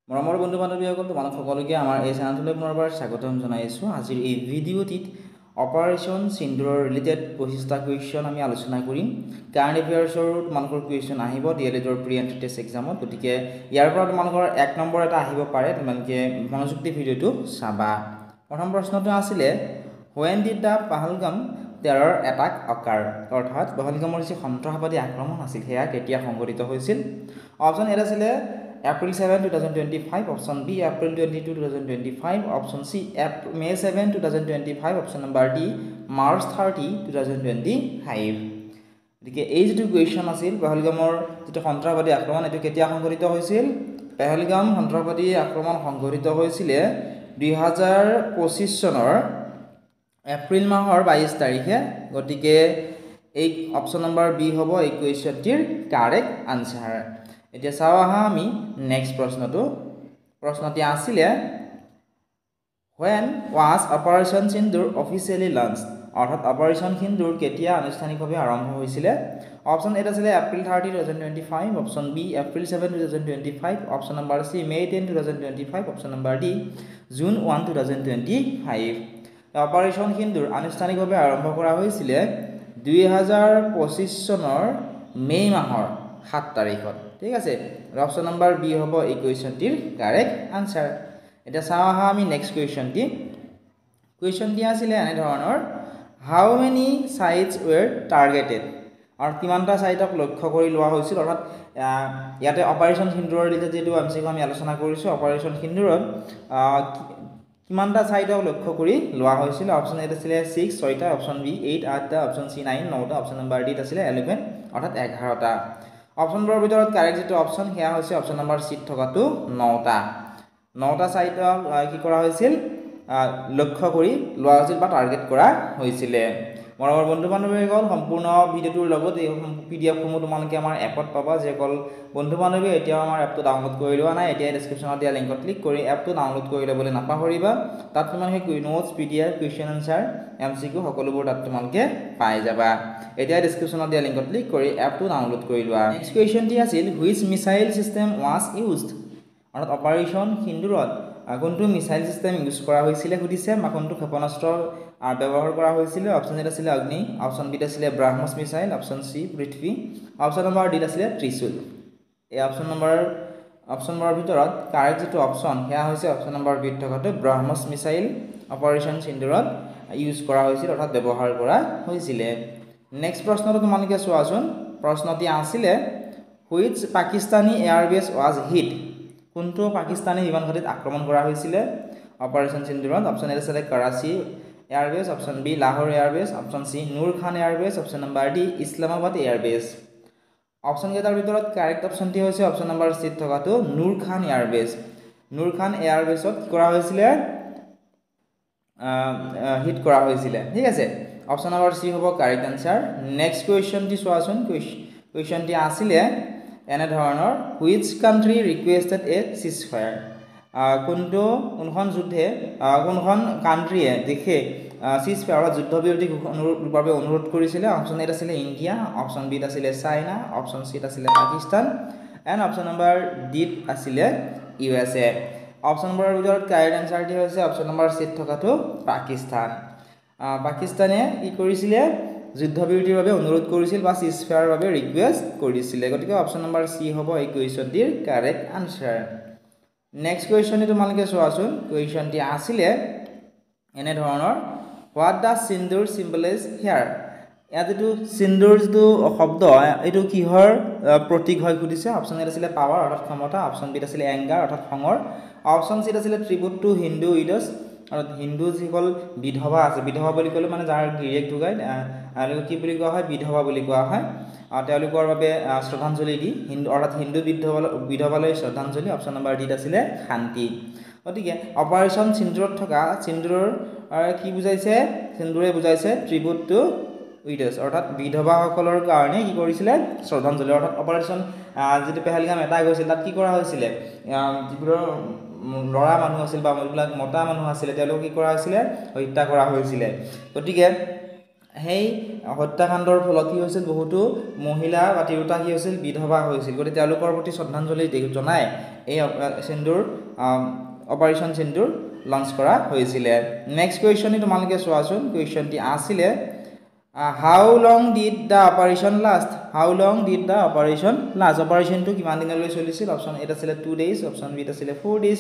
মৰমৰ বন্ধু বান্ধৱীসকল তোমালোক সকলোকে আমাৰ এই চেনেলটোলৈ পুনৰবাৰ স্বাগতম জনাইছোঁ। আজিৰ এই ভিডিঅ'টিত অপাৰেশ্যন সিন্দুৰৰ ৰিলেটেড 25টা কুৱেশ্যন আমি আলোচনা কৰিম। কাৰেণ্ট এফেয়াৰ্ছৰ তোমালোকৰ কুৱেশ্যন আহিব ডিএলএডৰ প্ৰি এণ্ট্ৰি টেষ্ট এক্সামত। গতিকে ইয়াৰ পৰা তোমালোকৰ 1 নম্বৰ এটা আহিব পাৰে, তোমালোকে মনোযোগ দি ভিডিঅ'টো চাবা। প্ৰথম প্ৰশ্নটো আছিলে when did the Pahalgam terror attack occur? অৰ্থাৎ পহলগামৰ যি সন্ত্ৰাসবাদী আক্ৰমণ আছিল সেয়া কেতিয়া সংঘটিত হৈছিল? অপশ্যন এ আছিলে April 7, 2025, option B, April 22, 2025, option C, May 7, 2025, option number D, March 30, 2025. গতিকে এই যিটো কুৱেশ্যন আছিল পহলগামৰ যিটো সন্ত্ৰাসবাদী আক্ৰমণ এইটো কেতিয়া সংঘটিত হৈছিল? পহলগাম সন্ত্ৰাসবাদী আক্ৰমণ সংঘটিত হৈছিলে 2025 চনৰ এপ্ৰিল মাহৰ 22 তাৰিখে। গতিকে এই অপশ্যন নম্বৰ বি হ'ব এই কুৱেশ্যনটিৰ কাৰেক্ট আনসাৰ। এতিয়া চাওঁ আহা আমি নেক্সট প্ৰশ্নটি আছিলে when was Operation Sindoor officially launched? অৰ্থাৎ অপাৰেশ্যন সিন্দুৰ কেতিয়া আনুষ্ঠানিকভাৱে আৰম্ভ হৈছিলে? অপশ্যন এ আছিলে April 30, 2025, option B April 7, 2025, option নম্বৰ চি মে 10, 2025, অপশ্যন নম্বৰ ডি জুন 1, 2025। অপাৰেশ্যন সিন্দুৰ আনুষ্ঠানিকভাৱে আৰম্ভ কৰা হৈছিলে 2025 চনৰ মে মাহৰ 7 তাৰিখত। ঠিক আছে, অপশ্যন নম্বৰ বি হ'ব এই কুৱেশ্যনটিৰ কাৰেক্ট আনসাৰ। এতিয়া চাওঁ আহা আমি নেক্সট কুৱেশ্যনটি আছিলে এনে ধৰণৰ হাউ মেনি চাইটছ ৱেৰ টাৰ্গেটেড? আৰু কিমানটা চাইটক লক্ষ্য কৰি লোৱা হৈছিল? অৰ্থাৎ ইয়াতে অপাৰেশ্যন সিন্দুৰৰ ৰিলেটেড যিটো আমি আলোচনা কৰিছোঁ অপাৰেশ্যন সিন্দুৰত কিমানটা চাইটক লক্ষ্য কৰি লোৱা হৈছিল? অপশ্যন এ আছিলে 6 6টা, অপশ্যন বি 8 8টা, অপশ্যন চি 9 9টা, অপশ্যন নম্বৰ ডি আছিলে 11 অৰ্থাৎ 11টা। অপশ্যনবোৰৰ ভিতৰত কাৰেক্ট যিটো অপশ্যন সেয়া হৈছে অপশ্যন নম্বৰ চিত থকাটো 9টা চাইটক কি কৰা হৈছিল লক্ষ্য কৰি লোৱা হৈছিল বা টাৰ্গেট কৰা হৈছিলে। মৰমৰ বন্ধু বান্ধৱীসকল সম্পূৰ্ণ ভিডিঅ'টোৰ লগত এই PDF-সমূহ তোমালোকে আমাৰ এপত পাবা। যিসকল বন্ধু বান্ধৱী এতিয়াও আমাৰ এপটো ডাউনলোড কৰি লোৱা নাই এতিয়া ডেছক্ৰিপশ্যনত দিয়া লিংকত ক্লিক কৰি এপটো ডাউনলোড কৰি ল'বলৈ নাপাহৰিবা। তাত তোমালোকে notes PDF question answer MCQ সকলোবোৰ তাত তোমালোকে পাই যাবা। এতিয়া ডেছক্ৰিপশ্যনত দিয়া লিংকত ক্লিক কৰি এপটো ডাউনলোড কৰি লোৱা। নেক্সট কুৱেশ্যনটি আছিল which missile system was used? অৰ্থাৎ অপাৰেশ্যন সিন্দুৰত কোনটো মিছাইল চিষ্টেম ইউজ কৰা হৈছিলে সুধিছে বা কোনটো ক্ষেপণাস্ত্ৰ ব্যৱহাৰ কৰা হৈছিলে? অপশ্যন এ আছিলে অগ্নি, অপশ্যন বি আছিলে BrahMos missile, option C Prithvi, option নম্বৰ ডি আছিলে ত্ৰিশূল। এই অপশ্যনবোৰৰ ভিতৰত কাৰেক্ট যিটো অপশ্যন সেয়া হৈছে অপশ্যন নম্বৰ বিত থকাটো ব্ৰাহ্মছ মিছাইল অপাৰেশ্যন সিন্দুৰত ইউজ কৰা হৈছিল অৰ্থাৎ ব্যৱহাৰ কৰা হৈছিলে। নেক্সট প্ৰশ্নটো তোমালোকে চোৱাচোন। প্ৰশ্নটি আছিলে which Pakistani airbase was hit? কোনটো পাকিস্তানী বিমান ঘাটিত আক্ৰমণ কৰা হৈছিলে অপাৰেশ্যন সিন্দুৰত? অপশ্যন এ আছিলে Karachi airbase, option B Lahore airbase, option C Nur Khan airbase, option নম্বৰ ডি ইছলামাবাদ এয়াৰবেছ। অপশ্যন কেইটাৰ ভিতৰত কাৰেক্ট অপশ্যনটি হৈছে অপশ্যন নম্বৰ চিত থকাটো নুৰ খান এয়াৰবেছ। নুৰ খান এয়াৰবেছত কি কৰা হৈছিলে হিট কৰা হৈছিলে। ঠিক আছে, অপশ্যন নম্বৰ চি হ'ব কাৰেক্ট আনসাৰ। নেক্সট কুৱেশ্যনটি চোৱাচোন। কুৱেশ্যনটি আছিলে এনে ধৰণৰ which country requested a ceasefire? কোনখন কাণ্ট্ৰিয়ে দেশে চিজ ফায়াৰত যুদ্ধবিৰতি ঘোষণাৰ বাবে অনুৰোধ কৰিছিলে? অপশ্যন এ আছিলে ইণ্ডিয়া, অপশ্যন বিত আছিলে চাইনা, অপশ্যন চিত আছিলে পাকিস্তান এণ্ড অপশ্যন নম্বৰ ডিত আছিলে USA। অপশ্যনবোৰৰ ভিতৰত কাৰেক্ট আনসাৰটি হৈছে অপশ্যন নম্বৰ চিত থকাটো পাকিস্তান। পাকিস্তানে কি কৰিছিলে যুদ্ধবিৰতিৰ বাবে অনুৰোধ কৰিছিল বা চিজ ফায়াৰৰ বাবে ৰিকুৱেষ্ট কৰিছিলে। গতিকে অপশ্যন নম্বৰ চি হ'ব এই কুৱেশ্যনটিৰ কাৰেক্ট আনসাৰ। নেক্সট কুৱেশ্যনটি তোমালোকে চোৱাচোন। কুৱেশ্যনটি আছিলে এনে ধৰণৰ হোৱাট ডাজ সিন্দুৰ চিম্বলাইজ হিয়াৰ? ইয়াত যিটো সিন্দুৰ যিটো শব্দ এইটো কিহৰ প্ৰতীক হয় সুধিছে? অপশ্যন এ আছিলে পাৱাৰ অৰ্থাৎ ক্ষমতা, অপশ্যন বিত আছিলে এংগাৰ অৰ্থাৎ খঙৰ, অপশ্যন চিত আছিলে ট্ৰিবিউট টু হিন্দু উইডছ অৰ্থাৎ হিন্দু যিসকল বিধৱা আছে, বিধৱা বুলি ক'লে মানে যাৰ গিৰিয়েক ঢুকায় তেওঁলোকক কি বুলি কোৱা হয় বিধৱা বুলি কোৱা হয়। তেওঁলোকৰ বাবে শ্ৰদ্ধাঞ্জলি দি অৰ্থাৎ হিন্দু বিধৱালৈ শ্ৰদ্ধাঞ্জলি। অপশ্যন নম্বৰ ডিত আছিলে শান্তি। গতিকে অপাৰেশ্যন সিন্দুৰত থকা সিন্দুৰৰ কি বুজাইছে? সিন্দুৰে বুজাইছে ট্ৰিবিউট টু উইডছ অৰ্থাৎ বিধৱাসকলৰ কাৰণে কি কৰিছিলে শ্ৰদ্ধাঞ্জলি। অৰ্থাৎ অপাৰেশ্যন যিটো পেহেলগাম এটাক হৈছিল তাত কি কৰা হৈছিলে যিবোৰ ল'ৰা মানুহ আছিল বা যিবিলাক মতা মানুহ আছিলে তেওঁলোকক কি কৰা হৈছিলে হত্যা কৰা হৈছিলে। গতিকে সেই হত্যাকাণ্ডৰ ফলত কি হৈছিল বহুতো মহিলা বা তিৰোতা কি হৈছিল বিধৱা হৈছিল গতিকে তেওঁলোকৰ প্ৰতি শ্ৰদ্ধাঞ্জলি জনাই এই সিন্দুৰ অপাৰেশ্যন সিন্দুৰ লঞ্চ কৰা হৈছিলে নেক্সট কুৱেশ্যনটি তোমালোকে চোৱাচোন কুৱেশ্যনটি আছিলে how long did the operation last how long did the operation last অপাৰেশ্যনটো কিমান দিনলৈ চলিছিল অপশ্যন এ আছিলে 2 ডেজ অপশ্যন বি আছিলে 4 ডেজ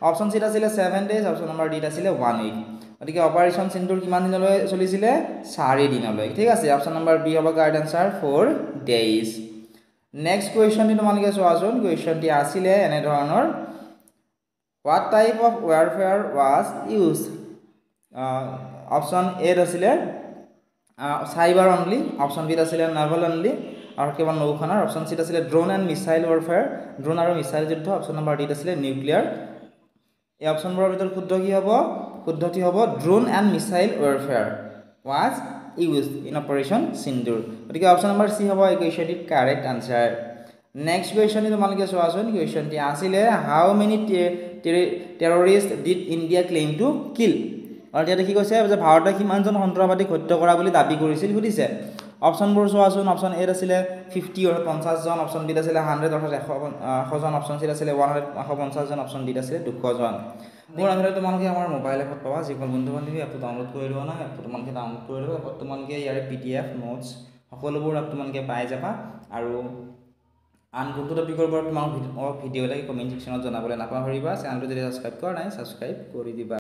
অপশ্যন চি আছিলে 7 ডেজ অপশ্যন নম্বৰ ডি আছিলে 1 উইক গতিকে অপাৰেশ্যন সিন্দুৰ কিমান দিনলৈ চলিছিলে 4 দিনলৈ ঠিক আছে অপশ্যন নম্বৰ বি হ'ব কাৰেক্ট আনসাৰ 4 ডেজ নেক্সট কুৱেশ্যনটি তোমালোকে চোৱাচোন কুৱেশ্যনটি আছিলে এনে ধৰণৰ what type of warfare was used option A আছিলে সাইবাৰ অনলি অপশ্যন বি আছিলে নাভাল অনলি আৰু কেৱল নৌসেনাৰ অপশ্যন চি আছিলে drone and missile warfare drone আৰু মিছাইল যুদ্ধ অপশ্যন নম্বৰ ডি আছিলে নিউক্লিয়াৰ এই অপশ্যনবোৰৰ ভিতৰত শুদ্ধ কি হ'ব শুদ্ধটি হ'ব drone and missile warfare was used in operation সিন্দুৰ গতিকে অপশ্যন নম্বৰ চি হ'ব এই কুৱেশ্যনটিৰ কাৰেক্ট আনসাৰ নেক্সট কুৱেশ্যনটি তোমালোকে চোৱাচোন কুৱেশ্যনটি আছিলে হাউ many terrorist did India claim to kill আৰু ইয়াতে কি কৈছে যে ভাৰতে কিমানজন সন্ত্ৰাসবাদীক হত্যা কৰা বুলি দাবী কৰিছিল সুধিছে অপশ্যনবোৰ চোৱাচোন অপশ্যন এ আছিলে 50 অৰ্থাৎ 50 জন অপশ্যন বি আছিলে 100 অৰ্থাৎ 100 জন অপশ্যন চি আছিলে 150 জন অপশ্যন ডি আছিলে 200 জন মোৰ আগতে তোমালোকে আমাৰ মোবাইল এপত পাবা যিকোনো বন্ধু বান্ধৱী এপটো ডাউনলোড কৰি লোৱা না এপটো তোমালোকে ডাউনলোড কৰি লোৱা এপত তোমালোকে ইয়াৰে PDF নোটছ সকলোবোৰ এপ তোমালোকে পাই যাবা আৰু আন কোনটো টপিকৰ ওপৰত তোমাক ভিডিঅ' লাগে কমেণ্ট সেকশ্যনত জনাবলৈ নাপাহৰিবা চেনেলটো যদি সাবস্ক্ৰাইব কৰা নাই সাবস্ক্ৰাইব কৰি দিবা